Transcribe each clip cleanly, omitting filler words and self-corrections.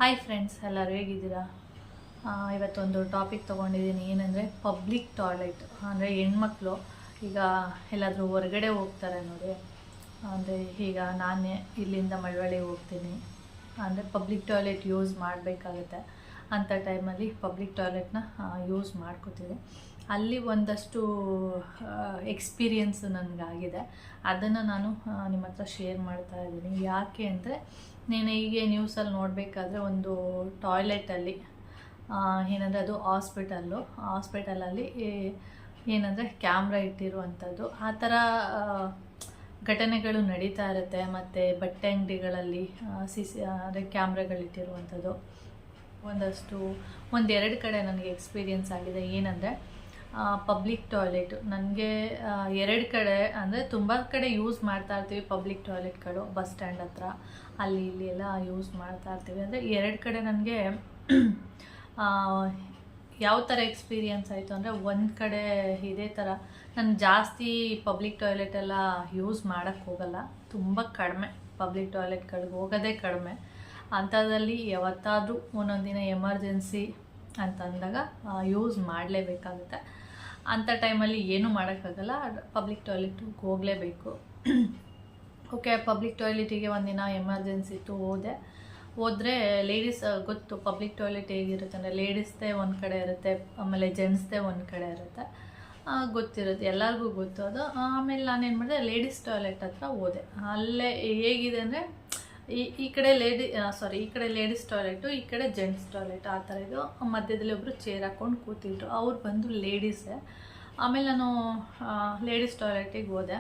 Hi friends, ಎಲ್ಲರೂ ಹೇಗಿದ್ದೀರಾ? ಇವತ್ತೊಂದು ಟಾಪಿಕ್ ತೊಗೊಂಡಿದ್ದೀನಿ. ಏನಂದರೆ ಪಬ್ಲಿಕ್ ಟಾಯ್ಲೆಟ್. ಅಂದರೆ ಹೆಣ್ಮಕ್ಳು ಈಗ ಎಲ್ಲಾದರೂ ಹೊರಗಡೆ ಹೋಗ್ತಾರೆ ನೋಡಿ. ಅಂದರೆ ಈಗ ನಾನೇ ಇಲ್ಲಿಂದ ಮಳವಳ್ಳಿಗೆ ಹೋಗ್ತೀನಿ ಅಂದರೆ ಪಬ್ಲಿಕ್ ಟಾಯ್ಲೆಟ್ ಯೂಸ್ ಮಾಡಬೇಕಾಗುತ್ತೆ. ಅಂಥ ಟೈಮಲ್ಲಿ ಪಬ್ಲಿಕ್ ಟಾಯ್ಲೆಟ್ನ ಯೂಸ್ ಮಾಡ್ಕೋತೀವಿ. ಅಲ್ಲಿ ಒಂದಷ್ಟು ಎಕ್ಸ್ಪೀರಿಯನ್ಸು ನನಗಾಗಿದೆ. ಅದನ್ನು ನಾನು ನಿಮ್ಮ ಹತ್ರ ಶೇರ್ ಮಾಡ್ತಾ ಇದ್ದೀನಿ. ಯಾಕೆ ಅಂದರೆ ನೀನು ಹೀಗೆ ನ್ಯೂಸಲ್ಲಿ ನೋಡಬೇಕಾದ್ರೆ ಒಂದು ಟಾಯ್ಲೆಟಲ್ಲಿ ಏನಂದರೆ ಅದು ಹಾಸ್ಪಿಟಲಲ್ಲಿ ಏನಂದರೆ ಕ್ಯಾಮ್ರಾ ಇಟ್ಟಿರುವಂಥದ್ದು ಆ ಥರ ಘಟನೆಗಳು ನಡೀತಾ ಇರುತ್ತೆ. ಮತ್ತು ಬಟ್ಟೆ ಅಂಗಡಿಗಳಲ್ಲಿ ಅಂದರೆ ಕ್ಯಾಮ್ರಾಗಳಿಟ್ಟಿರುವಂಥದ್ದು ಒಂದೆರಡು ಕಡೆ ನನಗೆ ಎಕ್ಸ್ಪೀರಿಯನ್ಸ್ ಆಗಿದೆ. ಏನಂದರೆ ಪಬ್ಲಿಕ್ ಟಾಯ್ಲೆಟು ನನಗೆ ಎರಡು ಕಡೆ ಅಂದರೆ ತುಂಬ ಕಡೆ ಯೂಸ್ ಮಾಡ್ತಾ ಇರ್ತೀವಿ. ಪಬ್ಲಿಕ್ ಟಾಯ್ಲೆಟ್ಗಳು ಬಸ್ ಸ್ಟ್ಯಾಂಡ್ ಹತ್ರ ಅಲ್ಲಿ ಇಲ್ಲಿ ಎಲ್ಲ ಯೂಸ್ ಮಾಡ್ತಾ ಇರ್ತೀವಿ. ಅಂದರೆ ಎರಡು ಕಡೆ ನನಗೆ ಯಾವ ಥರ ಎಕ್ಸ್ಪೀರಿಯನ್ಸ್ ಆಯಿತು ಅಂದರೆ, ಒಂದು ಕಡೆ ಇದೇ ಥರ ನಾನು ಜಾಸ್ತಿ ಪಬ್ಲಿಕ್ ಟಾಯ್ಲೆಟೆಲ್ಲ ಯೂಸ್ ಮಾಡೋಕ್ಕೆ ಹೋಗಲ್ಲ. ತುಂಬ ಕಡಿಮೆ ಪಬ್ಲಿಕ್ ಟಾಯ್ಲೆಟ್ಗಳಿಗೆ ಹೋಗೋದೇ ಕಡಿಮೆ. ಅಂಥದ್ರಲ್ಲಿ ಯಾವತ್ತಾದರೂ ಒಂದೊಂದು ದಿನ ಎಮರ್ಜೆನ್ಸಿ ಅಂತಂದಾಗ ಯೂಸ್ ಮಾಡಲೇಬೇಕಾಗುತ್ತೆ. ಅಂಥ ಟೈಮಲ್ಲಿ ಏನೂ ಮಾಡೋಕ್ಕಾಗಲ್ಲ, ಪಬ್ಲಿಕ್ ಟಾಯ್ಲೆಟಿಗೆ ಹೋಗಲೇಬೇಕು. ಓಕೆ, ಪಬ್ಲಿಕ್ ಟಾಯ್ಲೆಟಿಗೆ ಒಂದಿನ ಎಮರ್ಜೆನ್ಸಿ ಇತ್ತು, ಹೋದರೆ ಲೇಡೀಸ್ ಗೊತ್ತು ಪಬ್ಲಿಕ್ ಟಾಯ್ಲೆಟ್ ಹೇಗಿರುತ್ತೆ ಅಂದರೆ ಲೇಡೀಸ್ದೇ ಒಂದು ಕಡೆ ಇರುತ್ತೆ, ಆಮೇಲೆ ಜೆಂಟ್ಸ್ದೇ ಒಂದು ಕಡೆ ಇರುತ್ತೆ, ಗೊತ್ತಿರುತ್ತೆ, ಎಲ್ಲರಿಗೂ ಗೊತ್ತು ಅದು. ಆಮೇಲೆ ನಾನೇನು ಮಾಡಿದೆ, ಲೇಡೀಸ್ ಟಾಯ್ಲೆಟ್ ಹತ್ರ ಹೋದೆ. ಅಲ್ಲೇ ಹೇಗಿದೆ ಅಂದರೆ ಈ ಕಡೆ ಈ ಕಡೆ ಲೇಡೀಸ್ ಟಾಯ್ಲೆಟು, ಈ ಕಡೆ ಜೆಂಟ್ಸ್ ಟಾಯ್ಲೆಟ್ ಆ ಥರ ಇದು. ಮಧ್ಯದಲ್ಲಿ ಒಬ್ಬರು ಚೇರ್ ಹಾಕ್ಕೊಂಡು ಕೂತಿದ್ರು, ಅವ್ರು ಬಂದು ಲೇಡೀಸೇ. ಆಮೇಲೆ ನಾನು ಲೇಡೀಸ್ ಟಾಯ್ಲೆಟಿಗೆ ಹೋದೆ.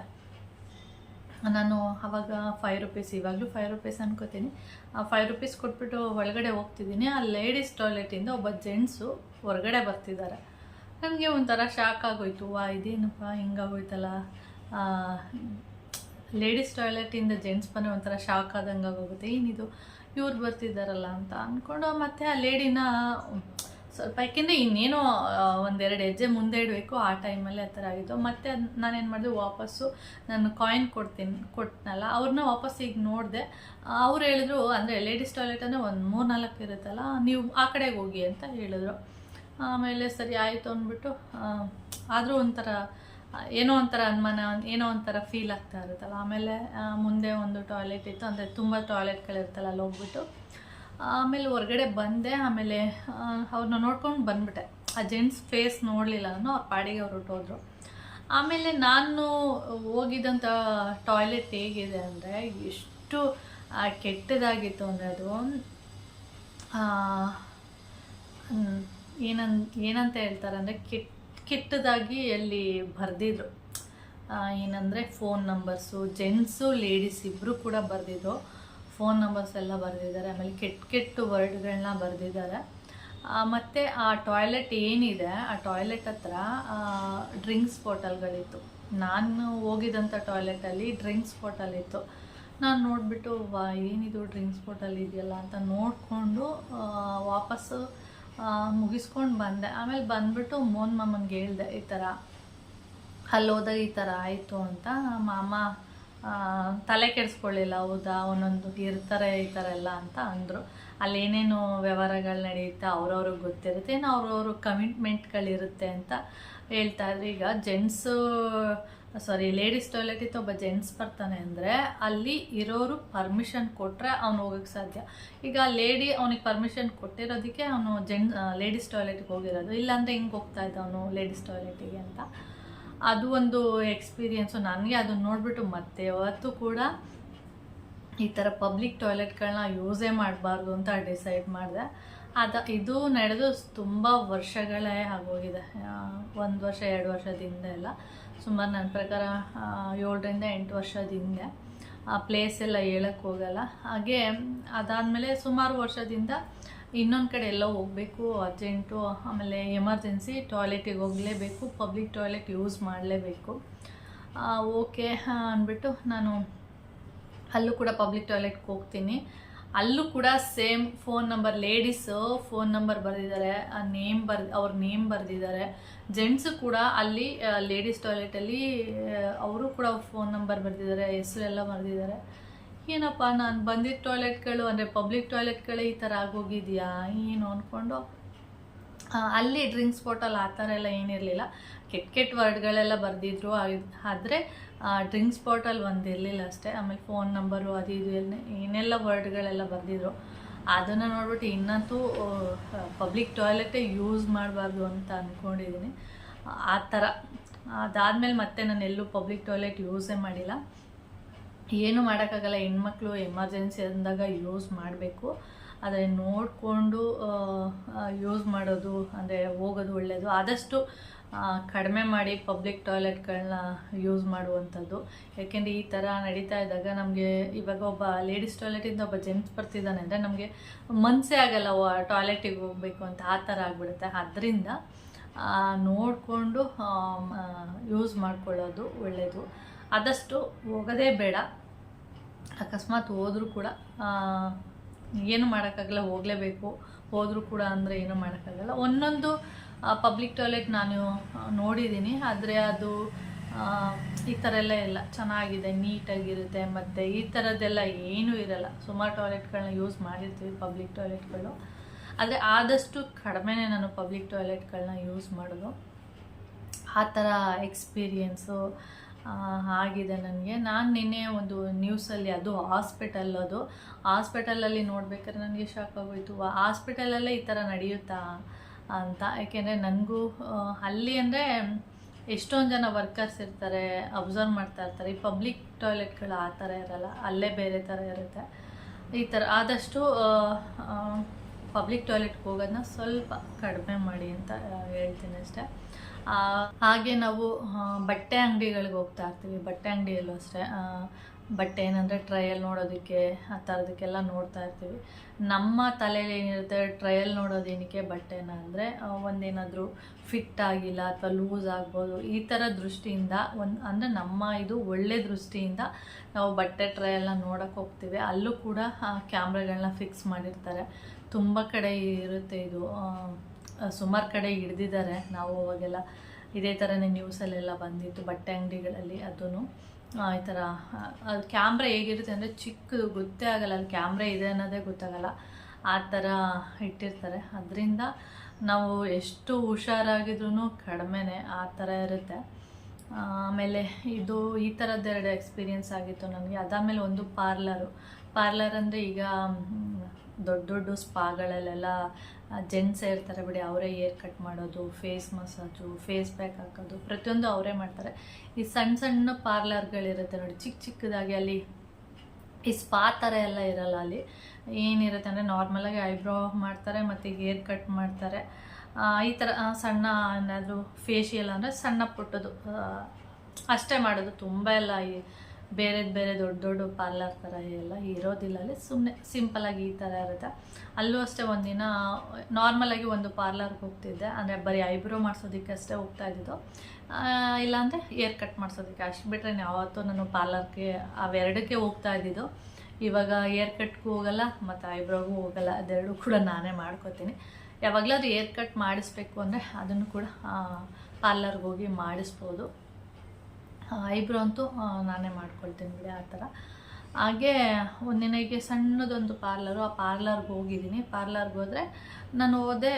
ನಾನು ಆವಾಗ ₹5, ಇವಾಗಲೂ ₹5 ಅನ್ಕೋತೀನಿ. ₹5 ಕೊಟ್ಬಿಟ್ಟು ಒಳಗಡೆ ಹೋಗ್ತಿದ್ದೀನಿ. ಆ ಲೇಡೀಸ್ ಟಾಯ್ಲೆಟಿಂದ ಒಬ್ಬ ಜೆಂಟ್ಸು ಹೊರಗಡೆ ಬರ್ತಿದ್ದಾರೆ. ನನಗೆ ಒಂಥರ ಶಾಕ್ ಆಗೋಯ್ತು. ಇದೇನಪ್ಪ ಹಿಂಗಾಗೋಯ್ತಲ್ಲ, ಲೇಡೀಸ್ ಟಾಯ್ಲೆಟಿಂದ ಜೆಂಟ್ಸ್ ಬಂದರೆ ಒಂಥರ ಶಾಕ್ ಆದಂಗೆ ಆಗೋಗುತ್ತೆ, ಏನಿದು ಇವ್ರು ಬರ್ತಿದ್ದಾರಲ್ಲ ಅಂತ ಅಂದ್ಕೊಂಡು ಮತ್ತೆ ಆ ಲೇಡಿನ ಸ್ವಲ್ಪ, ಯಾಕೆಂದರೆ ಇನ್ನೇನೋ ಒಂದೆರಡು ಹೆಜ್ಜೆ ಮುಂದೆ ಇಡಬೇಕು, ಆ ಟೈಮಲ್ಲಿ ಆ ಥರ ಆಗಿತ್ತು. ಮತ್ತು ನಾನೇನು ಮಾಡಿದೆ, ವಾಪಸ್ಸು ನಾನು ಕಾಯಿನ್ ಕೊಟ್ಟನಲ್ಲ, ಅವ್ರನ್ನ ವಾಪಸ್ ಈಗ ನೋಡಿದೆ. ಅವ್ರು ಹೇಳಿದ್ರು, ಅಂದರೆ ಲೇಡೀಸ್ ಟಾಯ್ಲೆಟ್ ಅಂದರೆ ಒಂದು 3-4 ಇರುತ್ತಲ್ಲ, ನೀವು ಆ ಕಡೆಗೆ ಹೋಗಿ ಅಂತ ಹೇಳಿದ್ರು. ಆಮೇಲೆ ಸರಿ ಆಯಿತು ಅಂದ್ಬಿಟ್ಟು, ಆದರೂ ಒಂಥರ ಏನೋ ಒಂಥರ ಅನುಮಾನ, ಏನೋ ಒಂಥರ ಫೀಲ್ ಆಗ್ತಾ ಇರುತ್ತಲ್ಲ. ಆಮೇಲೆ ಮುಂದೆ ಒಂದು ಟಾಯ್ಲೆಟ್ ಇತ್ತು, ಅಂದರೆ ತುಂಬ ಟಾಯ್ಲೆಟ್ಗಳಿರ್ತಲ್ಲ, ಅಲ್ಲಿ ಹೋಗ್ಬಿಟ್ಟು ಆಮೇಲೆ ಹೊರಗಡೆ ಬಂದೆ. ಆಮೇಲೆ ಅವ್ರನ್ನ ನೋಡ್ಕೊಂಡು ಬಂದ್ಬಿಟ್ಟೆ. ಆ ಜೆಂಟ್ಸ್ ಫೇಸ್ ನೋಡಲಿಲ್ಲ ನಾನು, ಅವ್ರ ಪಾಡಿಗೆ ಅವ್ರು ಹೊರಟೋದ್ರು. ಆಮೇಲೆ ನಾನು ಹೋಗಿದ್ದಂಥ ಟಾಯ್ಲೆಟ್ ಹೇಗಿದೆ ಅಂದರೆ ಎಷ್ಟು ಕೆಟ್ಟದಾಗಿತ್ತು ಅಂದರೆ, ಅದು ಏನಂತ ಹೇಳ್ತಾರೆ ಅಂದರೆ ಕೆಟ್ಟದಾಗಿ ಅಲ್ಲಿ ಬರೆದಿದ್ರು. ಏನಂದರೆ ಫೋನ್ ನಂಬರ್ಸು, ಜೆಂಟ್ಸು ಲೇಡೀಸ್ ಇಬ್ಬರು ಕೂಡ ಬರೆದಿದ್ರು. ಫೋನ್ ನಂಬರ್ಸ್ ಎಲ್ಲ ಬರೆದಿದ್ದಾರೆ. ಆಮೇಲೆ ಕೆಟ್ಟ ವರ್ಡ್ಗಳನ್ನ ಬರೆದಿದ್ದಾರೆ. ಮತ್ತು ಆ ಟಾಯ್ಲೆಟ್ ಏನಿದೆ, ಆ ಟಾಯ್ಲೆಟ್ ಹತ್ರ ಡ್ರಿಂಕ್ಸ್ ಬಾಟಲ್ಗಳಿತ್ತು. ನಾನು ಹೋಗಿದ್ದಂಥ ಟಾಯ್ಲೆಟಲ್ಲಿ ಡ್ರಿಂಕ್ಸ್ ಬಾಟಲ್ ಇತ್ತು. ನಾನು ನೋಡಿಬಿಟ್ಟು ಏನಿದು ಡ್ರಿಂಕ್ಸ್ ಬಾಟಲ್ ಇದೆಯಲ್ಲ ಅಂತ ನೋಡಿಕೊಂಡು ವಾಪಸ್ಸು ಮುಗಿಸ್ಕೊಂಡು ಬಂದೆ. ಆಮೇಲೆ ಬಂದುಬಿಟ್ಟು ಮಾಮನಿಗೆ ಹೇಳಿದೆ, ಈ ಥರ ಅಲ್ಲೋದಾಗ ಈ ಥರ ಆಯಿತು ಅಂತ. ಮಾಮ ತಲೆ ಕೆಡಿಸ್ಕೊಳ್ಳಿಲ್ಲ, ಹೌದಾ ಒಂದೊಂದು ಇರ್ತಾರೆ ಈ ಥರ ಎಲ್ಲ ಅಂತ ಅಂದರು. ಅಲ್ಲೇನೇನು ವ್ಯವಹಾರಗಳು ನಡೆಯುತ್ತೆ ಅವ್ರವ್ರಿಗೆ ಗೊತ್ತಿರುತ್ತೆ, ಏನು ಅವ್ರವ್ರ ಕಮಿಟ್ಮೆಂಟ್ಗಳಿರುತ್ತೆ ಅಂತ ಹೇಳ್ತಾಯಿದ್ರು. ಈಗ ಲೇಡೀಸ್ ಟಾಯ್ಲೆಟ್ ಇತ್ತು, ಒಬ್ಬ ಜೆಂಟ್ಸ್ ಬರ್ತಾನೆ ಅಂದರೆ ಅಲ್ಲಿ ಇರೋರು ಪರ್ಮಿಷನ್ ಕೊಟ್ಟರೆ ಅವ್ನು ಹೋಗೋಕ್ಕೆ ಸಾಧ್ಯ. ಈಗ ಲೇಡಿ ಅವನಿಗೆ ಪರ್ಮಿಷನ್ ಕೊಟ್ಟಿರೋದಕ್ಕೆ ಅವನು ಲೇಡೀಸ್ ಟಾಯ್ಲೆಟ್ಗೆ ಹೋಗಿರೋದು, ಇಲ್ಲಾಂದರೆ ಹಿಂಗೆ ಹೋಗ್ತಾ ಇದ್ದ ಅವನು ಲೇಡೀಸ್ ಟಾಯ್ಲೆಟಿಗೆ ಅಂತ. ಅದು ಒಂದು ಎಕ್ಸ್ಪೀರಿಯೆನ್ಸು ನನಗೆ. ಅದನ್ನು ನೋಡಿಬಿಟ್ಟು ಮತ್ತೆ ಯಾವತ್ತೂ ಕೂಡ ಈ ಥರ ಪಬ್ಲಿಕ್ ಟಾಯ್ಲೆಟ್ಗಳನ್ನ ಯೂಸೇ ಮಾಡಬಾರ್ದು ಅಂತ ಡಿಸೈಡ್ ಮಾಡಿದೆ. ಇದು ನಡೆದು ತುಂಬ ವರ್ಷಗಳೇ ಆಗೋಗಿದೆ. 1 ವರ್ಷ 2 ವರ್ಷದಿಂದ ಎಲ್ಲ, ಸುಮಾರು ನನ್ನ ಪ್ರಕಾರ 7-8 ವರ್ಷದಿಂದ. ಆ ಪ್ಲೇಸ್ ಎಲ್ಲ ಹೇಳಕ್ಕೆ ಹೋಗಲ್ಲ. ಹಾಗೆ ಅದಾದಮೇಲೆ ಸುಮಾರು ವರ್ಷದಿಂದ ಇನ್ನೊಂದು ಕಡೆ ಎಲ್ಲೋ ಹೋಗಬೇಕು, ಅರ್ಜೆಂಟು, ಆಮೇಲೆ ಎಮರ್ಜೆನ್ಸಿ, ಟಾಯ್ಲೆಟಿಗೆ ಹೋಗಲೇಬೇಕು, ಪಬ್ಲಿಕ್ ಟಾಯ್ಲೆಟ್ ಯೂಸ್ ಮಾಡಲೇಬೇಕು. ಓಕೆ ಅಂದ್ಬಿಟ್ಟು ನಾನು ಅಲ್ಲೂ ಕೂಡ ಪಬ್ಲಿಕ್ ಟಾಯ್ಲೆಟ್ಗೆ ಹೋಗ್ತೀನಿ. ಅಲ್ಲೂ ಕೂಡ same phone number, ladies phone number ಬರೆದಿದ್ದಾರೆ, ಅವ್ರ ನೇಮ್ ಬರೆದಿದ್ದಾರೆ. ಜೆಂಟ್ಸು ಕೂಡ ಅಲ್ಲಿ ಲೇಡೀಸ್ ಟಾಯ್ಲೆಟಲ್ಲಿ ಅವರು ಕೂಡ ಫೋನ್ ನಂಬರ್ ಬರೆದಿದ್ದಾರೆ, ಹೆಸರೆಲ್ಲ ಬರೆದಿದ್ದಾರೆ. ಏನಪ್ಪ ನಾನು ಬಂದಿದ್ದ ಟಾಯ್ಲೆಟ್ಗಳು ಅಂದರೆ ಪಬ್ಲಿಕ್ ಟಾಯ್ಲೆಟ್ಗಳೇ ಈ ಥರ ಆಗೋಗಿದೆಯಾ ಏನು ಅಂದ್ಕೊಂಡು ಅಲ್ಲಿ ಡ್ರಿಂಕ್ಸ್ ಬಾಟಲ್ ಆ ಥರ ಎಲ್ಲ ಏನಿರಲಿಲ್ಲ, ಕೆಟ್ಟ ಕೆಟ್ಟ ವರ್ಡ್ಗಳೆಲ್ಲ ಬರೆದಿದ್ರು. ಆದರೆ ಡ್ರಿಂಕ್ಸ್ ಬಾಟಲ್ ಒಂದಿರಲಿಲ್ಲ ಅಷ್ಟೇ. ಆಮೇಲೆ ಫೋನ್ ನಂಬರು ಅದು ಇದು ಏನೆಲ್ಲ ವರ್ಡ್ಗಳೆಲ್ಲ ಬರೆದಿದ್ರು. ಅದನ್ನು ನೋಡ್ಬಿಟ್ಟು ಇನ್ನಂತೂ ಪಬ್ಲಿಕ್ ಟಾಯ್ಲೆಟೇ ಯೂಸ್ ಮಾಡಬಾರ್ದು ಅಂತ ಅಂದ್ಕೊಂಡಿದ್ದೀನಿ. ಆ ಥರ ಅದಾದಮೇಲೆ ಮತ್ತೆ ನಾನು ಎಲ್ಲೂ ಪಬ್ಲಿಕ್ ಟಾಯ್ಲೆಟ್ ಯೂಸೇ ಮಾಡಿಲ್ಲ. ಏನು ಮಾಡೋಕ್ಕಾಗಲ್ಲ, ಹೆಣ್ಮಕ್ಳು ಎಮರ್ಜೆನ್ಸಿ ಅಂದಾಗ ಯೂಸ್ ಮಾಡಬೇಕು. ಆದರೆ ನೋಡಿಕೊಂಡು ಯೂಸ್ ಮಾಡೋದು ಅಂದರೆ ಹೋಗೋದು ಒಳ್ಳೆಯದು. ಆದಷ್ಟು ಕಡಿಮೆ ಮಾಡಿ ಪಬ್ಲಿಕ್ ಟಾಯ್ಲೆಟ್ಗಳನ್ನ ಯೂಸ್ ಮಾಡುವಂಥದ್ದು. ಯಾಕೆಂದರೆ ಈ ಥರ ನಡೀತಾ ಇದ್ದಾಗ ನಮಗೆ ಇವಾಗ ಒಬ್ಬ ಲೇಡೀಸ್ ಟಾಯ್ಲೆಟಿಂದ ಒಬ್ಬ ಜೆಂಟ್ಸ್ ಬರ್ತಿದ್ದಾನೆ ಅಂದರೆ ನಮಗೆ ಮನಸ್ಸೇ ಆಗಲ್ಲ ಟಾಯ್ಲೆಟಿಗೆ ಹೋಗಬೇಕು ಅಂತ, ಆ ಥರ ಆಗಿಬಿಡುತ್ತೆ. ಅದರಿಂದ ನೋಡಿಕೊಂಡು ಯೂಸ್ ಮಾಡ್ಕೊಳ್ಳೋದು ಒಳ್ಳೆಯದು. ಆದಷ್ಟು ಹೋಗೋದೇ ಬೇಡ. ಅಕಸ್ಮಾತ್ ಹೋದರೂ ಕೂಡ ಏನು ಮಾಡೋಕ್ಕಾಗಲ್ಲ, ಹೋಗಲೇಬೇಕು. ಹೋದರೂ ಕೂಡ ಅಂದರೆ ಏನೂ ಮಾಡೋಕ್ಕಾಗಲ್ಲ. ಒಂದೊಂದು ಪಬ್ಲಿಕ್ ಟಾಯ್ಲೆಟ್ ನಾನು ನೋಡಿದ್ದೀನಿ, ಆದರೆ ಅದು ಈ ಥರ ಎಲ್ಲ ಇಲ್ಲ, ಚೆನ್ನಾಗಿದೆ, ನೀಟಾಗಿರುತ್ತೆ. ಮತ್ತು ಈ ಥರದ್ದೆಲ್ಲ ಏನೂ ಇರಲ್ಲ. ಸುಮಾರು ಟಾಯ್ಲೆಟ್ಗಳನ್ನ ಯೂಸ್ ಮಾಡಿರ್ತೀವಿ ಪಬ್ಲಿಕ್ ಟಾಯ್ಲೆಟ್ಗಳು, ಆದರೆ ಆದಷ್ಟು ಕಡಿಮೆನೇ ನಾನು ಪಬ್ಲಿಕ್ ಟಾಯ್ಲೆಟ್ಗಳನ್ನ ಯೂಸ್ ಮಾಡೋದು. ಆ ಥರ ಎಕ್ಸ್ಪೀರಿಯೆನ್ಸು ಆಗಿದೆ ನನಗೆ. ನಾನು ನಿನ್ನೆ ಒಂದು ನ್ಯೂಸಲ್ಲಿ, ಅದು ಹಾಸ್ಪಿಟಲಲ್ಲಿ ನೋಡ್ಬೇಕಾದ್ರೆ ನನಗೆ ಶಾಕ್ ಆಗೋಯಿತು. ಹಾಸ್ಪಿಟಲಲ್ಲೇ ಈ ಥರ ನಡೆಯುತ್ತಾ ಅಂತ. ಯಾಕೆಂದರೆ ನನಗೂ ಅಲ್ಲಿ ಅಂದರೆ ಎಷ್ಟೊಂದು ಜನ ವರ್ಕರ್ಸ್ ಇರ್ತಾರೆ, ಅಬ್ಸರ್ವ್ ಮಾಡ್ತಾ ಇರ್ತಾರೆ. ಈ ಪಬ್ಲಿಕ್ ಟಾಯ್ಲೆಟ್ಗಳು ಆ ಥರ ಇರಲ್ಲ, ಅಲ್ಲೇ ಬೇರೆ ಥರ ಇರುತ್ತೆ. ಈ ಥರ ಆದಷ್ಟು ಪಬ್ಲಿಕ್ ಟಾಯ್ಲೆಟ್ಗೆ ಹೋಗೋದನ್ನ ಸ್ವಲ್ಪ ಕಡಿಮೆ ಮಾಡಿ ಅಂತ ಹೇಳ್ತೀನಿ ಅಷ್ಟೇ. ಹಾಗೆ ನಾವು ಬಟ್ಟೆ ಅಂಗಡಿಗಳಿಗೆ ಹೋಗ್ತಾ ಇರ್ತೀವಿ. ಬಟ್ಟೆ ಅಂಗಡಿಯಲ್ಲೂ ಅಷ್ಟೇ ಬಟ್ಟೆ ಏನಂದರೆ ಟ್ರಯಲ್ ನೋಡೋದಕ್ಕೆ ಆ ಥರದಕ್ಕೆಲ್ಲ ನೋಡ್ತಾ ಇರ್ತೀವಿ. ನಮ್ಮ ತಲೆಯಲ್ಲಿ ಏನಿರುತ್ತೆ, ಟ್ರಯಲ್ ನೋಡೋದೇನಕ್ಕೆ ಬಟ್ಟೆನ ಅಂದರೆ ಒಂದೇನಾದರೂ ಫಿಟ್ ಆಗಿಲ್ಲ ಅಥವಾ ಲೂಸ್ ಆಗ್ಬೋದು, ಈ ಥರ ದೃಷ್ಟಿಯಿಂದ ಅಂದರೆ ನಮ್ಮ ಇದು ಒಳ್ಳೆ ದೃಷ್ಟಿಯಿಂದ ನಾವು ಬಟ್ಟೆ ಟ್ರಯಲ್ನ ನೋಡೋಕ್ಕೆ ಹೋಗ್ತೀವಿ. ಅಲ್ಲೂ ಕೂಡ ಕ್ಯಾಮ್ರಾಗಳನ್ನ ಫಿಕ್ಸ್ ಮಾಡಿರ್ತಾರೆ. ತುಂಬ ಕಡೆ ಇರುತ್ತೆ ಇದು, ಸುಮಾರು ಕಡೆ ಹಿಡ್ದಿದ್ದಾರೆ. ನಾವು ಅವಾಗೆಲ್ಲ ಇದೇ ಥರನೇ ನ್ಯೂಸಲ್ಲೆಲ್ಲ ಬಂದಿತ್ತು ಬಟ್ಟೆ ಅಂಗಡಿಗಳಲ್ಲಿ. ಅದೂ ಈ ಥರ ಅದು ಕ್ಯಾಮ್ರಾ ಹೇಗಿರುತ್ತೆ ಅಂದರೆ ಚಿಕ್ಕದು, ಗೊತ್ತೇ ಆಗಲ್ಲ ಅಲ್ಲಿ ಕ್ಯಾಮ್ರಾ ಇದೆ ಅನ್ನೋದೇ ಗೊತ್ತಾಗಲ್ಲ, ಆ ಥರ ಇಟ್ಟಿರ್ತಾರೆ. ಅದರಿಂದ ನಾವು ಎಷ್ಟು ಹುಷಾರಾಗಿದ್ರೂ ಕಡಿಮೆನೇ, ಆ ಥರ ಇರುತ್ತೆ. ಆಮೇಲೆ ಇದು ಈ ಥರದ್ದೆರಡು ಎಕ್ಸ್ಪೀರಿಯೆನ್ಸ್ ಆಗಿತ್ತು ನನಗೆ. ಅದಾದಮೇಲೆ ಒಂದು ಪಾರ್ಲರ್ ಅಂದರೆ ಈಗ ದೊಡ್ಡ ದೊಡ್ಡ ಸ್ಪಾಗಳಲ್ಲೆಲ್ಲ ಜೆಂಟ್ಸೇ ಇರ್ತಾರೆ ಬಿಡಿ, ಅವರೇ ಏರ್ ಕಟ್ ಮಾಡೋದು, ಫೇಸ್ ಮಸಾಜು, ಫೇಸ್ ಪ್ಯಾಕ್ ಹಾಕೋದು, ಪ್ರತಿಯೊಂದು ಅವರೇ ಮಾಡ್ತಾರೆ. ಈ ಸಣ್ಣ ಸಣ್ಣ ಪಾರ್ಲರ್ಗಳಿರುತ್ತೆ ನೋಡಿ, ಚಿಕ್ಕದಾಗಿ, ಅಲ್ಲಿ ಈ ಸ್ಪಾ ಥರ ಎಲ್ಲ ಇರಲ್ಲ. ಅಲ್ಲಿ ಏನಿರುತ್ತೆ ಅಂದರೆ ನಾರ್ಮಲಾಗಿ ಐಬ್ರೋ ಮಾಡ್ತಾರೆ ಮತ್ತು ಹೇರ್ ಕಟ್ ಮಾಡ್ತಾರೆ. ಈ ಥರ ಸಣ್ಣ ಏನಾದರೂ ಫೇಶಿಯಲ್ ಅಂದರೆ ಸಣ್ಣ ಪುಟ್ಟದು ಅಷ್ಟೇ ಮಾಡೋದು. ತುಂಬ ಎಲ್ಲ ಬೇರೆ ದೊಡ್ಡ ಪಾರ್ಲರ್ ಥರ ಎಲ್ಲ ಇರೋದಿಲ್ಲ. ಅಲ್ಲಿ ಸುಮ್ಮನೆ ಸಿಂಪಲಾಗಿ ಈ ಥರ ಇರುತ್ತೆ. ಅಲ್ಲೂ ಅಷ್ಟೇ ಒಂದಿನ ನಾರ್ಮಲಾಗಿ ಒಂದು ಪಾರ್ಲರ್ಗೆ ಹೋಗ್ತಿದ್ದೆ, ಅಂದರೆ ಬರೀ ಐಬ್ರೋ ಮಾಡಿಸೋದಕ್ಕೆ ಅಷ್ಟೇ ಹೋಗ್ತಾ ಇದ್ದಿದ್ದು, ಇಲ್ಲಾಂದರೆ ಏರ್ ಕಟ್ ಮಾಡಿಸೋದಕ್ಕೆ. ಅಷ್ಟು ಬಿಟ್ಟರೆ ಯಾವತ್ತೂ ನಾನು ಪಾರ್ಲರ್ಗೆ ಅವೆರಡಕ್ಕೆ ಹೋಗ್ತಾ ಇದ್ದಿದ್ದು. ಇವಾಗ ಏರ್ ಕಟ್ಗೂ ಹೋಗಲ್ಲ ಮತ್ತು ಐಬ್ರೋಗೂ ಹೋಗಲ್ಲ, ಅದೆರಡೂ ಕೂಡ ನಾನೇ ಮಾಡ್ಕೋತೀನಿ. ಯಾವಾಗಲಾದ್ರೂ ಏರ್ ಕಟ್ ಮಾಡಿಸ್ಬೇಕು ಅಂದರೆ ಅದನ್ನು ಕೂಡ ಪಾರ್ಲರ್ಗೆ ಹೋಗಿ ಮಾಡಿಸ್ಬೋದು. ಐಬ್ರೋ ಅಂತೂ ನಾನೇ ಮಾಡ್ಕೊಳ್ತೀನಿ ಬಿಡಿ, ಆ ಥರ. ಹಾಗೆ ಒಂದಿನ ಹೀಗೆ ಸಣ್ಣದೊಂದು ಪಾರ್ಲರು, ಆ ಪಾರ್ಲರ್ಗೆ ಹೋಗಿದ್ದೀನಿ. ಪಾರ್ಲರ್ಗೆ ಹೋದರೆ ನಾನು ಹೋದೆ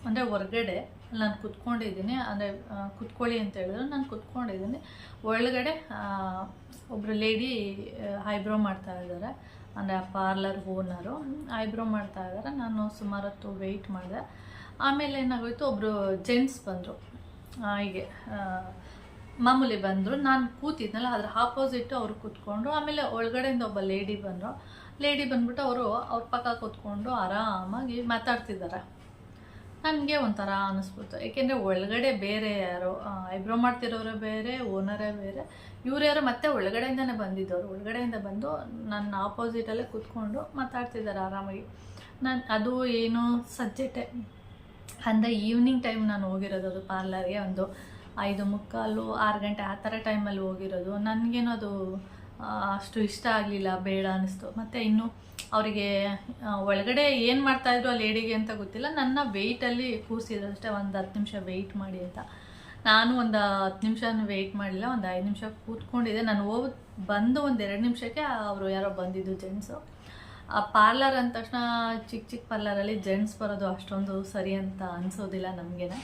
ಅಂದರೆ ಹೊರಗಡೆ ನಾನು ಕುತ್ಕೊಂಡಿದ್ದೀನಿ, ಅಂದರೆ ಕುತ್ಕೊಳ್ಳಿ ಅಂತ ಹೇಳಿದ್ರು, ನಾನು ಕುತ್ಕೊಂಡಿದ್ದೀನಿ. ಒಳಗಡೆ ಒಬ್ಬರು ಲೇಡಿ ಐಬ್ರೋ ಮಾಡ್ತಾ ಇದ್ದಾರೆ, ಅಂದರೆ ಆ ಪಾರ್ಲರ್ ಓನರು ಐಬ್ರೋ ಮಾಡ್ತಾ ಇದ್ದಾರೆ. ನಾನು ಸುಮಾರು ಹೊತ್ತು ವೆಯ್ಟ್ ಮಾಡಿದೆ. ಆಮೇಲೆ ಏನಾಗೋಯಿತು, ಒಬ್ಬರು ಜೆಂಟ್ಸ್ ಬಂದರು, ಹೀಗೆ ಮಾಮೂಲಿ ಬಂದರು. ನಾನು ಕೂತಿದ್ನಲ್ಲ ಅದ್ರ ಆಪೋಸಿಟ್ಟು ಅವರು ಕೂತ್ಕೊಂಡು, ಆಮೇಲೆ ಒಳಗಡೆಯಿಂದ ಒಬ್ಬ ಲೇಡಿ ಬಂದ್ಬಿಟ್ಟು ಅವ್ರ ಪಕ್ಕ ಕೂತ್ಕೊಂಡು ಆರಾಮಾಗಿ ಮಾತಾಡ್ತಿದ್ದಾರೆ. ನನಗೆ ಒಂಥರ ಅನ್ನಿಸ್ಬಿಡ್ತು. ಏಕೆಂದರೆ ಒಳಗಡೆ ಬೇರೆ ಯಾರೋ ಐಬ್ರೋ ಮಾಡ್ತಿರೋರೇ ಬೇರೆ, ಓನರೇ ಬೇರೆ, ಇವ್ರು ಯಾರೋ ಮತ್ತೆ ಒಳಗಡೆಯಿಂದನೇ ಬಂದಿದ್ದವರು. ಒಳಗಡೆಯಿಂದ ಬಂದು ನನ್ನ ಆಪೋಸಿಟಲ್ಲೇ ಕೂತ್ಕೊಂಡು ಮಾತಾಡ್ತಿದ್ದಾರೆ ಆರಾಮಾಗಿ. ಅದು ಏನು ಸಜ್ಜೆಟೆ ಅಂದರೆ ಈವ್ನಿಂಗ್ ಟೈಮ್ ನಾನು ಹೋಗಿರೋದು ಅದು ಪಾರ್ಲರ್ಗೆ, ಒಂದು 5:45, 6 ಗಂಟೆ ಆ ಥರ ಟೈಮಲ್ಲಿ ಹೋಗಿರೋದು. ನನಗೇನೋ ಅದು ಅಷ್ಟು ಇಷ್ಟ ಆಗಲಿಲ್ಲ, ಬೇಡ ಅನ್ನಿಸ್ತು. ಮತ್ತು ಇನ್ನು ಅವರಿಗೆ ಒಳಗಡೆ ಏನು ಮಾಡ್ತಾಯಿದ್ರು ಆ ಲೇಡಿಗೆ ಅಂತ ಗೊತ್ತಿಲ್ಲ, ನನ್ನ ವೆಯ್ಟಲ್ಲಿ ಕೂರಿಸಿದ್ರು ಅಷ್ಟೇ, ಒಂದು 10 ನಿಮಿಷ ವೆಯ್ಟ್ ಮಾಡಿ ಅಂತ. ನಾನು ಒಂದು 10 ನಿಮಿಷ ವೆಯ್ಟ್ ಮಾಡಿಲ್ಲ, ಒಂದು 5 ನಿಮಿಷ ಕೂತ್ಕೊಂಡಿದ್ದೆ. ನಾನು ಬಂದು ಒಂದು 2 ನಿಮಿಷಕ್ಕೆ ಅವರು ಯಾರೋ ಬಂದಿದ್ದು ಜೆಂಟ್ಸು. ಆ ಪಾರ್ಲರ್ ಅಂದ ತಕ್ಷಣ ಚಿಕ್ಕ ಚಿಕ್ಕ ಪಾರ್ಲರಲ್ಲಿ ಜೆಂಟ್ಸ್ ಬರೋದು ಅಷ್ಟೊಂದು ಸರಿ ಅಂತ ಅನಿಸೋದಿಲ್ಲ ನಮಗೇನೆ.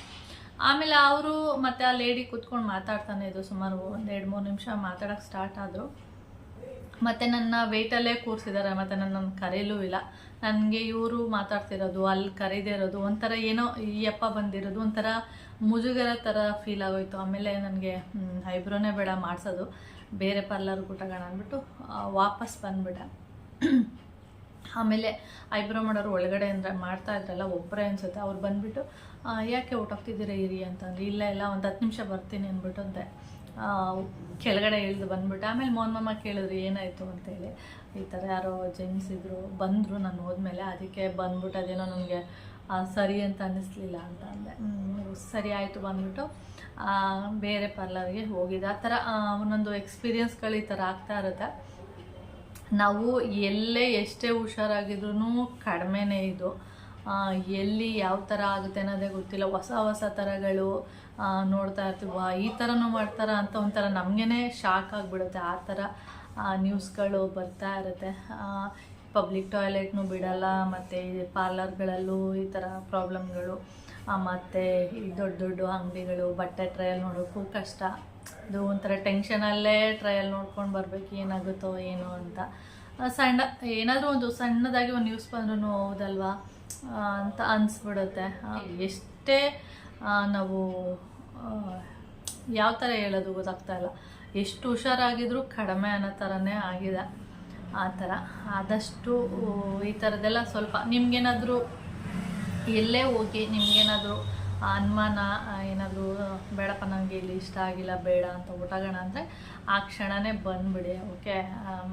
ಆಮೇಲೆ ಅವರು ಮತ್ತು ಆ ಲೇಡಿ ಕೂತ್ಕೊಂಡು ಮಾತಾಡ್ತಾನೆ ಇದ್ದು ಸುಮಾರು 1-2-3 ನಿಮಿಷ ಮಾತಾಡೋಕ್ಕೆ ಸ್ಟಾರ್ಟ್ ಆದರು. ಮತ್ತು ನನ್ನ ವೆಯ್ಟಲ್ಲೇ ಕೂರಿಸಿದ್ದಾರೆ, ಮತ್ತು ನನ್ನ ಕರೆಯಲೂ ಇಲ್ಲ. ನನಗೆ ಇವರು ಮಾತಾಡ್ತಿರೋದು ಅಲ್ಲಿ ಕರೀದೇ ಇರೋದು ಒಂಥರ ಏನೋ ಈ ಅಪ್ಪ ಬಂದಿರೋದು ಒಂಥರ ಮುಜುಗರ ಥರ ಫೀಲ್ ಆಗೋಯ್ತು. ಆಮೇಲೆ ನನಗೆ ಐಬ್ರೋನೇ ಬೇಡ ಮಾಡಿಸೋದು, ಬೇರೆ ಪಾರ್ಲರ್ಗೆ ಊಟಗೋಣ ಅಂದ್ಬಿಟ್ಟು ವಾಪಸ್ ಬಂದ್ಬಿಟ್ಟೆ. ಆಮೇಲೆ ಐಬ್ರೋ ಮಾಡೋರು ಒಳಗಡೆ ಅಂದರೆ ಮಾಡ್ತಾ ಇದ್ರಲ್ಲ ಒಬ್ಬರೇ ಅನಿಸುತ್ತೆ, ಅವ್ರು ಬಂದುಬಿಟ್ಟು ಯಾಕೆ ಊಟ ಹೋಗ್ತಿದ್ದೀರಾ ಇರಿ ಅಂತಂದ್ರೆ, ಇಲ್ಲ ಒಂದು 10 ನಿಮಿಷ ಬರ್ತೀನಿ ಅಂದ್ಬಿಟ್ಟು ಅಂತೆ ಕೆಳಗಡೆ ಇಳಿದು ಬಂದ್ಬಿಟ್ಟು. ಆಮೇಲೆ ಮೋಹನ್ ಕೇಳಿದ್ರು ಏನಾಯಿತು ಅಂತೇಳಿ. ಈ ಥರ ಯಾರೋ ಜೆಂಟ್ಸ್ ಇದ್ದರು ಬಂದರು ನಾನು ಹೋದ್ಮೇಲೆ, ಅದಕ್ಕೆ ಬಂದ್ಬಿಟ್ಟು ಅದೇನೋ ನನಗೆ ಸರಿ ಅಂತ ಅನ್ನಿಸ್ಲಿಲ್ಲ ಅಂತ ಅಂದೆ. ಸರಿ ಆಯಿತು ಬಂದ್ಬಿಟ್ಟು ಬೇರೆ ಪಾರ್ಲರ್ಗೆ ಹೋಗಿದ್ದೆ. ಆ ಥರ ಒಂದೊಂದು ಎಕ್ಸ್ಪೀರಿಯನ್ಸ್ಗಳು ಈ ಥರ ಆಗ್ತಾ ಇರುತ್ತೆ. ನಾವು ಎಲ್ಲೇ ಎಷ್ಟೇ ಹುಷಾರಾಗಿದ್ರೂ ಕಡಿಮೆನೇ ಇದು. ಎಲ್ಲಿ ಯಾವ ಥರ ಆಗುತ್ತೆ ಅನ್ನೋದೇ ಗೊತ್ತಿಲ್ಲ. ಹೊಸ ಥರಗಳು ನೋಡ್ತಾ ಇರ್ತೀವಿ, ಈ ಥರನೂ ಮಾಡ್ತಾರ ಅಂತ ಒಂಥರ ನಮಗೇ ಶಾಕ್ ಆಗಿಬಿಡುತ್ತೆ. ಆ ಥರ ನ್ಯೂಸ್ಗಳು ಬರ್ತಾ ಇರುತ್ತೆ. ಪಬ್ಲಿಕ್ ಟಾಯ್ಲೆಟ್ನೂ ಬಿಡಲ್ಲ, ಮತ್ತು ಪಾರ್ಲರ್ಗಳಲ್ಲೂ ಈ ಥರ ಪ್ರಾಬ್ಲಮ್ಗಳು. ಮತ್ತು ಈ ದೊಡ್ಡ ದೊಡ್ಡ ಅಂಗಡಿಗಳು ಬಟ್ಟೆ ಟ್ರಯಲ್ ನೋಡೋಕ್ಕೂ ಕಷ್ಟ. ಇದು ಒಂಥರ ಟೆನ್ಷನಲ್ಲೇ ಟ್ರಯಲ್ ನೋಡ್ಕೊಂಡು ಬರಬೇಕು, ಏನಾಗುತ್ತೋ ಏನೋ ಅಂತ. ಏನಾದರೂ ಒಂದು ಸಣ್ಣದಾಗಿ ಒಂದು ನ್ಯೂಸ್ ಬಂದ್ರೂ ಹೌದಲ್ವಾ ಅಂತ ಅನಿಸ್ಬಿಡುತ್ತೆ. ಎಷ್ಟೇ ನಾವು ಯಾವ ಥರ ಹೇಳೋದು ಗೊತ್ತಾಗ್ತಾ ಇಲ್ಲ. ಎಷ್ಟು ಹುಷಾರಾಗಿದ್ರೂ ಕಡಿಮೆ ಅನ್ನೋ ಥರನೇ ಆಗಿದೆ. ಆ ಥರ ಆದಷ್ಟು ಈ ಥರದ್ದೆಲ್ಲ ಸ್ವಲ್ಪ ನಿಮ್ಗೇನಾದರೂ ಎಲ್ಲೇ ಹೋಗಿ ನಿಮ್ಗೇನಾದರೂ ಅನುಮಾನ ಏನಾದರೂ ಬೇಡಪ್ಪ ನನಗೆ ಇಲ್ಲಿ ಇಷ್ಟ ಆಗಿಲ್ಲ ಬೇಡ ಅಂತ ಊಟಗೋಣ ಅಂದರೆ ಆ ಕ್ಷಣನೇ ಬಂದುಬಿಡಿ, ಓಕೆ.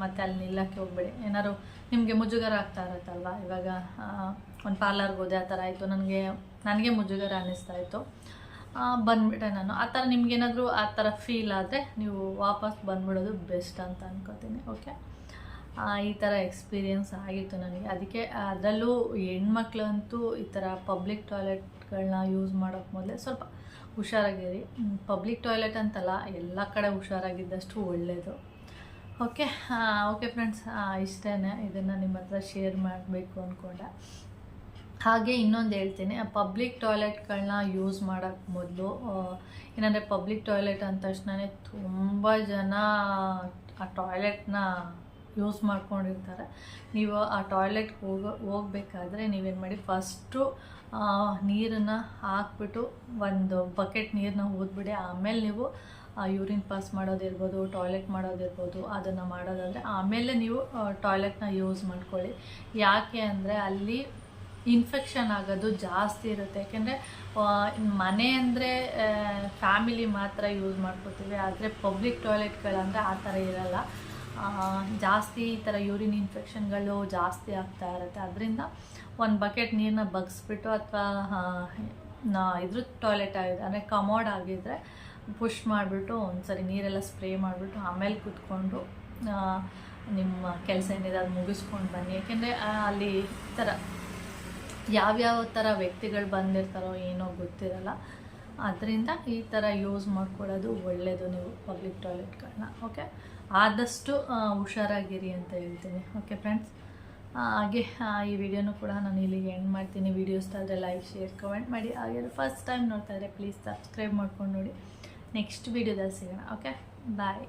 ಮತ್ತು ಅಲ್ಲಿ ನಿಲ್ಲಕ್ಕೆ ಹೋಗ್ಬೇಡಿ. ಏನಾದ್ರು ನಿಮಗೆ ಮುಜುಗರ ಆಗ್ತಾ ಇರುತ್ತಲ್ವ, ಇವಾಗ ಒಂದು ಪಾರ್ಲರ್ಗೆ ಹೋದೆ ಆ ಥರ ಆಯಿತು, ನನಗೆ ಮುಜುಗರ ಅನ್ನಿಸ್ತಾ ಇತ್ತು, ಬಂದುಬಿಟ್ಟೆ ನಾನು. ಆ ಥರ ನಿಮ್ಗೇನಾದರೂ ಆ ಥರ ಫೀಲ್ ಆದರೆ ನೀವು ವಾಪಸ್ ಬಂದುಬಿಡೋದು ಬೆಸ್ಟ್ ಅಂತ ಅನ್ಕೋತೀನಿ, ಓಕೆ. ಈ ಥರ ಎಕ್ಸ್ಪೀರಿಯನ್ಸ್ ಆಗಿತ್ತು ನನಗೆ. ಅದಕ್ಕೆ ಅದರಲ್ಲೂ ಹೆಣ್ಮಕ್ಳಂತೂ ಈ ಥರ ಪಬ್ಲಿಕ್ ಟಾಯ್ಲೆಟ್ಗಳನ್ನ ಯೂಸ್ ಮಾಡೋಕ್ಕೆ ಮೊದಲೇ ಸ್ವಲ್ಪ ಹುಷಾರಾಗಿರಿ. ಪಬ್ಲಿಕ್ ಟಾಯ್ಲೆಟ್ ಅಂತಲ್ಲ, ಎಲ್ಲ ಕಡೆ ಹುಷಾರಾಗಿದ್ದಷ್ಟು ಒಳ್ಳೆಯದು, ಓಕೆ. ಓಕೆ ಫ್ರೆಂಡ್ಸ್, ಇಷ್ಟೇ, ಇದನ್ನು ನಿಮ್ಮ ಹತ್ರ ಶೇರ್ ಮಾಡಬೇಕು ಅಂದ್ಕೊಂಡೆ. ಹಾಗೆ ಇನ್ನೊಂದು ಹೇಳ್ತೀನಿ, ಪಬ್ಲಿಕ್ ಟಾಯ್ಲೆಟ್ಗಳನ್ನ ಯೂಸ್ ಮಾಡೋಕ್ಕೆ ಮೊದಲು ಏನಂದರೆ ಪಬ್ಲಿಕ್ ಟಾಯ್ಲೆಟ್ ಅಂದ ತಕ್ಷಣವೇ ತುಂಬ ಜನ ಆ ಟಾಯ್ಲೆಟ್ನ ಯೂಸ್ ಮಾಡ್ಕೊಂಡಿರ್ತಾರೆ. ನೀವು ಆ ಟಾಯ್ಲೆಟ್ಗೆ ಹೋಗ್ಬೇಕಾದ್ರೆ ನೀವೇನು ಮಾಡಿ, ಫಸ್ಟು ನೀರನ್ನು ಹಾಕ್ಬಿಟ್ಟು ಒಂದು ಬಕೆಟ್ ನೀರನ್ನ ಊದ್ಬಿಡಿ. ಆಮೇಲೆ ನೀವು ಯೂರಿನ್ ಪಾಸ್ ಮಾಡೋದಿರ್ಬೋದು, ಟಾಯ್ಲೆಟ್ ಮಾಡೋದಿರ್ಬೋದು, ಅದನ್ನು ಮಾಡೋದಾದರೆ ಆಮೇಲೆ ನೀವು ಟಾಯ್ಲೆಟ್ನ ಯೂಸ್ ಮಾಡ್ಕೊಳ್ಳಿ. ಯಾಕೆ ಅಂದರೆ ಅಲ್ಲಿ ಇನ್ಫೆಕ್ಷನ್ ಆಗೋದು ಜಾಸ್ತಿ ಇರುತ್ತೆ. ಯಾಕೆಂದರೆ ಮನೆ ಅಂದರೆ ಫ್ಯಾಮಿಲಿ ಮಾತ್ರ ಯೂಸ್ ಮಾಡ್ಕೋತೀವಿ, ಆದರೆ ಪಬ್ಲಿಕ್ ಟಾಯ್ಲೆಟ್ಗಳಂದರೆ ಆ ಥರ ಇರಲ್ಲ. ಜಾಸ್ತಿ ಈ ಥರ ಯೂರಿನ್ ಇನ್ಫೆಕ್ಷನ್ಗಳು ಜಾಸ್ತಿ ಆಗ್ತಾ ಇರುತ್ತೆ. ಅದರಿಂದ ಒಂದು ಬಕೆಟ್ ನೀರನ್ನ ಬಗ್ಸ್ಬಿಟ್ಟು, ಅಥವಾ ಇದ್ರ ಟಾಯ್ಲೆಟ್ ಆಗಿದೆ ಅಂದರೆ ಕಮೋಡ್ ಆಗಿದ್ದರೆ ಪುಷ್ ಮಾಡಿಬಿಟ್ಟು ಒಂದ್ಸರಿ ನೀರೆಲ್ಲ ಸ್ಪ್ರೇ ಮಾಡಿಬಿಟ್ಟು ಆಮೇಲೆ ಕೂತ್ಕೊಂಡು ನಿಮ್ಮ ಕೆಲಸ ಏನಿದೆ ಅದು ಮುಗಿಸ್ಕೊಂಡು ಬನ್ನಿ. ಯಾಕೆಂದರೆ ಅಲ್ಲಿ ಈ ಥರ ಯಾವ್ಯಾವ ಥರ ವ್ಯಕ್ತಿಗಳು ಬಂದಿರ್ತಾರೋ ಏನೋ ಗೊತ್ತಿರಲ್ಲ. ಅದರಿಂದ ಈ ಥರ ಯೂಸ್ ಮಾಡ್ಕೊಳ್ಳೋದು ಒಳ್ಳೆಯದು ನೀವು ಪಬ್ಲಿಕ್ ಟಾಯ್ಲೆಟ್ಗಳನ್ನ, ಓಕೆ. ಆದಷ್ಟು ಹುಷಾರಾಗಿರಿ ಅಂತ ಹೇಳ್ತೀನಿ, ಓಕೆ ಫ್ರೆಂಡ್ಸ್. ಹಾಗೆ ಈ ವಿಡಿಯೋನೂ ಕೂಡ ನಾನು ಇಲ್ಲಿಗೆ ಎಂಡ್ ಮಾಡ್ತೀನಿ. ವಿಡಿಯೋ ಇಷ್ಟ ಆದರೆ ಲೈಕ್, ಶೇರ್, ಕಮೆಂಟ್ ಮಾಡಿ. ಹಾಗೆ ಫಸ್ಟ್ ಟೈಮ್ ನೋಡ್ತಾ ಇದ್ದರೆ ಪ್ಲೀಸ್ ಸಬ್ಸ್ಕ್ರೈಬ್ ಮಾಡ್ಕೊಂಡು ನೋಡಿ. ನೆಕ್ಸ್ಟ್ ವಿಡಿಯೋದಲ್ಲಿ ಸಿಗೋಣ, ಓಕೆ. ಬಾಯ್.